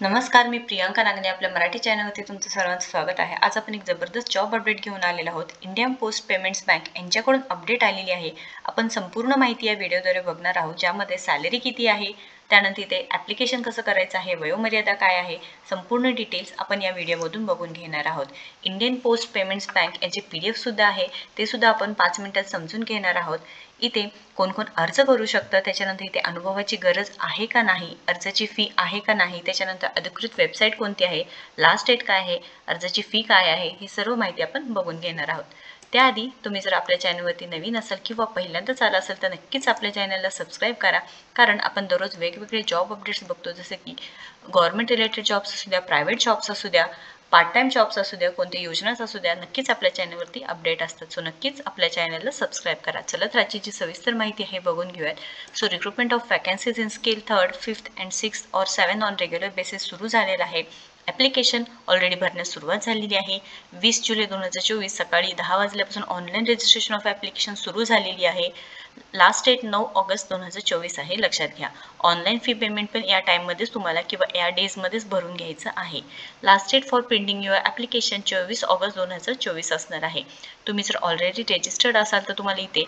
नमस्कार, मी प्रियांका नागने आपल्या मराठी चॅनलवरती तुमचं सर्वांचं स्वागत आहे. आज आपण एक जबरदस्त जॉब अपडेट घेऊन आलेलो आहोत. इंडियन पोस्ट पेमेंट्स बँक यांच्याकडून अपडेट आलेली आहे. आपण संपूर्ण माहिती या व्हिडिओद्वारे बघणार आहोत, ज्यामध्ये सॅलरी किती आहे, त्यानंतर इथे ॲप्लिकेशन कसं करायचं आहे, वयोमर्यादा काय आहे, संपूर्ण डिटेल्स आपण या व्हिडिओमधून बघून घेणार आहोत. इंडियन पोस्ट पेमेंट्स बँक याचे PDF सुद्धा आहे, ते सुद्धा आपण 5 मिनिटात समजून घेणार आहोत. इथे कोण कोण अर्ज करू शकतं, त्याच्यानंतर इथे अनुभवाची गरज आहे का नाही, अर्जाची फी आहे का नाही, त्याच्यानंतर अधिकृत वेबसाईट कोणती आहे, लास्ट डेट काय आहे, अर्जाची फी काय आहे, ही सर्व माहिती आपण बघून घेणार आहोत. त्याआधी तुम्ही जर आपल्या चॅनलवरती नवीन असाल किंवा पहिल्यांदाच आला असेल तर नक्कीच आपल्या चॅनलला सबस्क्राईब करा, कारण आपण दररोज वेगवेगळे जॉब अपडेट्स बघतो, जसे की गव्हर्नमेंट रिलेटेड जॉब्स असू द्या, प्रायव्हेट जॉब्स असू द्या, पार्ट टाइम जॉब्स असू द्या, कोणत्या योजनाच असू द्या, नक्कीच आपल्या चॅनलवरती अपडेट असतात. सो नक्कीच आपल्या चॅनलला सबस्क्राईब करा. चला तर आजची जी सविस्तर माहिती आहे बघून घेऊयात. So recruitment of vacancies in scale 3rd, 5th and 6th और 7 ऑन रेग्युलर बेसिस सुरू झालेला आहे. ॲप्लिकेशन ऑलरेडी भरण्यास सुरुवात झालेली आहे. 20 जुलै 2024 सकाळी 10 वाजल्यापासून ऑनलाईन रजिस्ट्रेशन ऑफ ॲप्लिकेशन सुरू झालेली आहे. लास्ट डेट 9 ऑगस्ट 2024 आहे, लक्षात घ्या. ऑनलाईन फी पेमेंट पण या टाईममध्येच तुम्हाला किंवा या डेजमध्येच भरून घ्यायचं आहे. Last date for printing your application 24 August 2024 असणार आहे. तुम्ही जर ऑलरेडी रजिस्टर्ड असाल तर तुम्हाला इथे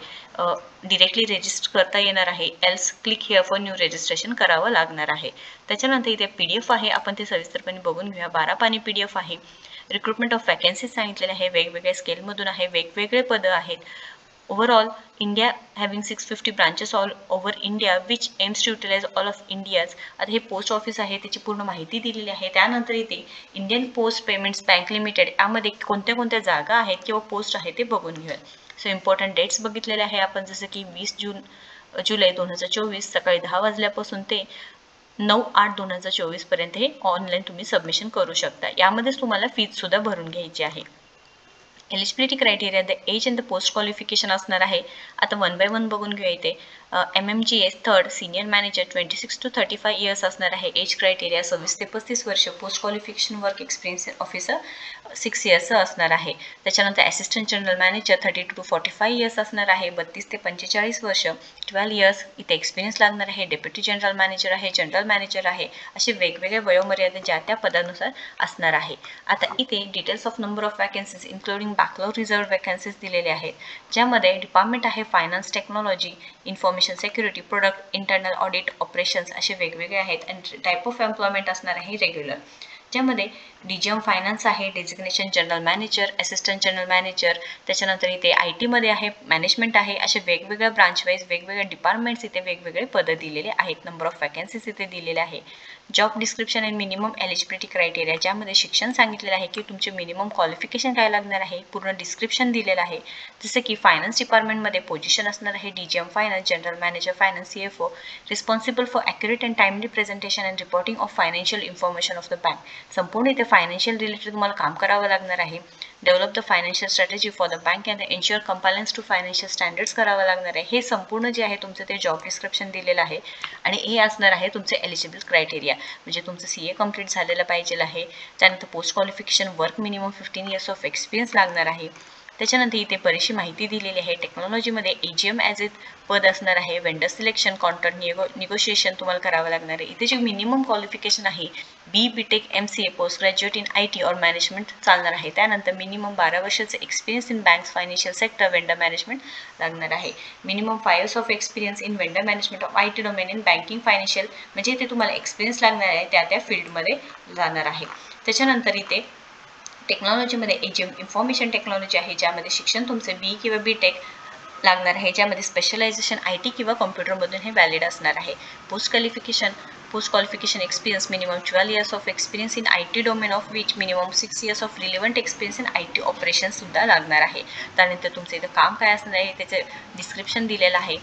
डिरेक्टली रजिस्टर करता येणार आहे, else click here for new registration करावं लागणार आहे. त्याच्यानंतर इथे PDF आहे, आपण ते सविस्तरपणे बघून घेऊया. 12 पानी PDF आहे. रिक्रुटमेंट ऑफ वॅकन्सीज सांगितलेले आहे, वेगवेगळ्या स्केलमधून आहे, वेगवेगळे पदं आहेत. Overall, India having 650 branches all over India, which aims to utilize all of India's. आता हे पोस्ट ऑफिस आहे, त्याची पूर्ण माहिती दिलेली आहे. त्यानंतर इथे Indian post payments bank limited यामध्ये कोणत्या कोणत्या जागा आहेत किंवा पोस्ट आहे ते बघून घेऊयात. सो इम्पॉर्टंट डेट्स बघितलेले आहे आपण, जसं की 20 जुलै 2024 सकाळी 10 वाजल्यापासून ते 9/8/2024 पर्यंत हे ऑनलाईन तुम्ही सबमिशन करू शकता. यामध्येच तुम्हाला फीज सुद्धा भरून घ्यायची आहे. Eligibility criteria, the age and the post qualification असणार आहे. आता 1 बाय 1 बघून घेऊया. इथे MMGS 3rd senior manager 26 to 35 years असणार आहे. एज क्रायटेरिया 26 ते 35 वर्ष. Post qualification work experience officer 6 इयर्सचं असणार आहे. त्याच्यानंतर assistant general manager 32 to 45 years असणार आहे. 32 ते 45 वर्ष. 12 इयर्स इथे एक्सपिरियन्स लागणार आहे. डेप्युटी जनरल मॅनेजर आहे, जनरल मॅनेजर आहे, असे वेगवेगळे वयोमर्यादा ज्या त्या पदानुसार असणार आहे. आता इथे details of number of vacancies including backlog reserve vacancies दिलेले आहेत, ज्यामध्ये डिपार्टमेंट आहे finance technology, information security, product, internal audit, operations असे वेगवेगळे आहेत. आणि टाईप ऑफ एम्प्लॉयमेंट असणार आहे रेग्युलर, ज्यामध्ये DGM फायनान्स आहे, designation general manager, assistant general manager, त्याच्यानंतर इथे IT मध्ये आहे, मॅनेजमेंट आहे, असे वेगवेगळ्या ब्रांच वाईज वेगवेगळ्या डिपार्टमेंट्स इथे वेगवेगळे पदं दिलेले आहेत. नंबर ऑफ वॅकन्सीज इथे दिलेले आहे. Job description and minimum eligibility criteria, ज्यामध्ये शिक्षण सांगितलेलं आहे की तुमचे मिनिमम क्वालिफिकेशन काय लागणार आहे, पूर्ण डिस्क्रिप्शन दिलेलं आहे. जसं की फायनान्स डिपार्टमेंटमध्ये पोझिशन असणार आहे DGM finance, general manager finance, CFO, responsible for accurate and timely presentation and reporting of financial information of the bank. संपूर्ण इथे फायनान्शियल रिलेटेड तुम्हाला काम करावं लागणार आहे. Develop the financial strategy for the bank and ensure compliance to financial standards करावं लागणार आहे. हे संपूर्ण जे आहे तुमचं ते जॉब डिस्क्रिप्शन दिलेलं आहे. आणि हे असणार आहे तुमचे एलिजिबल क्रायटेरिया, म्हणजे तुमचं CA कंप्लीट झालेलं पाहिजे आहे. त्यानंतर post qualification work minimum 15 years of experience लागणार आहे. त्याच्यानंतर इथे बरीचशी माहिती दिलेली आहे. टेक्नॉलॉजीमध्ये AGM ॲज ए पद असणार आहे. वेंडर सिलेक्शन, कॉन्ट्रॅक्ट निगोशिएशन तुम्हाला करावं लागणार आहे. इथे जे मिनिमम क्वालिफिकेशन आहे BTech MCA post graduate in IT और मॅनेजमेंट चालणार आहे. त्यानंतर मिनिमम 12 वर्षाचं experience in banks, financial sector, vendor management लागणार आहे. Minimum 5 years of experience in vendor management of IT domain in banking financial, म्हणजे इथे तुम्हाला एक्सपिरियन्स लागणार आहे, त्या फील्डमध्ये जाणार आहे. त्याच्यानंतर इथे टेक्नॉलॉजीमध्ये AGM इन्फॉर्मेशन टेक्नॉलॉजी आहे, ज्यामध्ये शिक्षण तुमचे BE किंवा BTech लागणार आहे, ज्यामध्ये स्पेशलायझेशन IT किंवा कॉम्प्युटरमधून हे व्हॅलिड असणार आहे. Post qualification experience minimum 12 years of experience in IT domain of which minimum 6 years of relevant experience in IT operations सुद्धा लागणार आहे. त्यानंतर तुमचं इथं काम काय असणार आहे त्याचे डिस्क्रिप्शन दिलेलं आहे.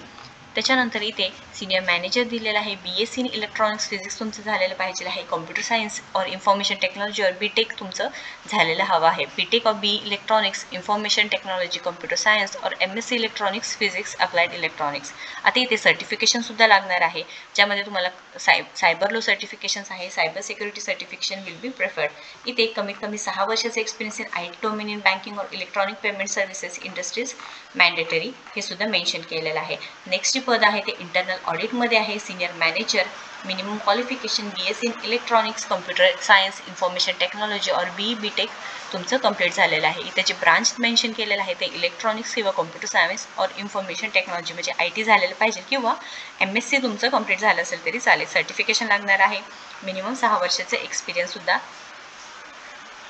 त्याच्यानंतर इथे सिनियर मॅनेजर दिलेला आहे. BSc इन इलेक्ट्रॉनिक्स फिजिक्स तुमचं झालेलं पाहिजे आहे. कॉम्प्युटर सायन्स और इन्फॉर्मेशन टेक्नॉलॉजी और BTech तुमचं झालेलं हवं आहे. BTech और BE electronics, information technology, computer science और MSc electronics physics, applied electronics. आता इथे सर्टिफिकेशनसुद्धा लागणार आहे, ज्यामध्ये तुम्हाला सायबर लॉ सर्टिफिकेशन्स आहे, cyber security certification will be preferred. इथे कमीत कमी 6 वर्षाचा experience in IT domain in banking और electronic payment services industries mandatory, हे सुद्धा मेन्शन केलेलं आहे. नेक्स्ट पद आहे ते इंटरनल ऑडिटमध्ये आहे. Senior manager minimum qualification BSc in electronics, computer science, information technology और BE-BTech तुमचं कंप्लीट झालेलं आहे. इथे जे ब्रांच मेन्शन केलेलं आहे ते इलेक्ट्रॉनिक्स किंवा कम्प्युटर सायन्स और इन्फॉर्मेशन टेक्नॉलॉजी म्हणजे IT झालेलं पाहिजे किंवा MSc तुमचं कंप्लीट झालं असेल तरी चालेल. सर्टिफिकेशन लागणार आहे. मिनिमम 6 वर्षाचे एक्सपिरियन्ससुद्धा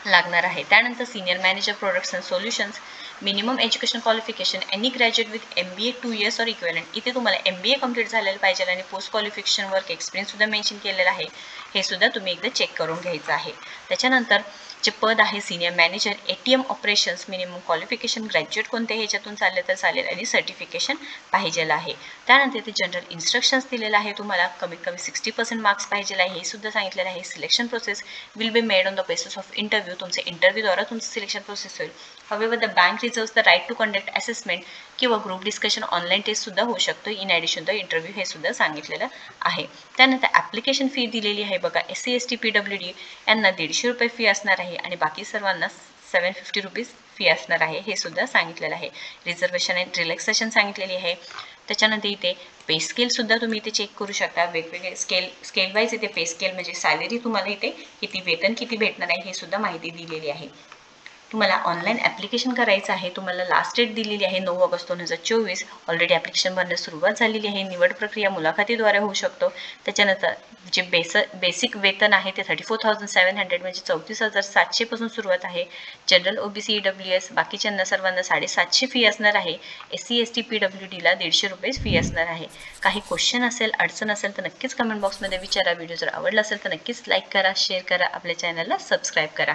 लागणार आहे. त्यानंतर senior manager products and solutions, minimum education qualification any graduate with MBA 2 years और इक्विव्हॅलंट. इथे तुम्हाला MBA कंप्लीट झालेलं पाहिजे आणि पोस्ट क्वालिफिकेशन वर्क एक्सपिरियन्ससुद्धा मेन्शन केलेला आहे. हे सुद्धा तुम्ही एकदा चेक करून घ्यायचं आहे. त्याच्यानंतर जे पद आहे senior manager ATM operations, minimum qualification graduate कोणत्या ह्याच्यातून चालले तर चालेल आणि सर्टिफिकेशन पाहिजेलं आहे. त्यानंतर इथे जनरल इन्स्ट्रक्शन्स दिलेलं आहे. तुम्हाला कमीत कमी 60% मार्क्स पाहिजेलं आहे हे सुद्धा सांगितलेलं आहे. Selection process will be made on the basis of interview. तुमचे इंटरव्ह्यूद्वारा तुमचं सिलेक्शन प्रोसेस होईल. However the bank reserves the right to conduct assessment किंवा ग्रुप डिस्कशन ऑनलाईन टेस्ट सुद्धा होऊ शकतो. इन ॲडिशन द इंटरव्ह्यू हे सुद्धा सांगितलेलं आहे. त्यानंतर ॲप्लिकेशन फी दिलेली आहे बघा. SC ST PWD यांना 150 रुपये फी असणार आहे आणि बाकी सर्वांना 750 रुपीज फी असणार आहे हे सुद्धा सांगितलेलं आहे. रिझर्वेशन अँड रिलॅक्सेशन सांगितलेली आहे. त्याच्यानंतर इथे पे स्केल सुद्धा तुम्ही इथे चेक करू शकता. वेगवेगळे स्केल वाईज इथे पे स्केल म्हणजे सॅलरी तुम्हाला इथे किती वेतन किती भेटणार आहे हे सुद्धा माहिती दिलेली आहे. तुम्हाला ऑनलाईन ॲप्लिकेशन करायचं आहे. तुम्हाला लास्ट डेट दिलेली आहे 9 ऑगस्ट 2024. ऑलरेडी ॲप्लिकेशन भरण्यास सुरुवात झालेली आहे. निवड प्रक्रिया मुलाखतीद्वारे होऊ शकतो. त्याच्यानंतर जे बेसिक वेतन आहे ते 34,700 म्हणजे 34,700 पासून सुरुवात आहे. जनरल OBC EWS बाकीच्यांना सर्वांना 750 फी असणार आहे. SC ST PWD ला 150 रुपये फी असणार आहे. काही क्वेश्चन असेल अडचण असेल तर नक्कीच कमेंट बॉक्समध्ये विचारा. व्हिडिओ जर आवडला असेल तर नक्कीच लाईक करा, शेअर करा, आपल्या चॅनलला सबस्क्राईब करा.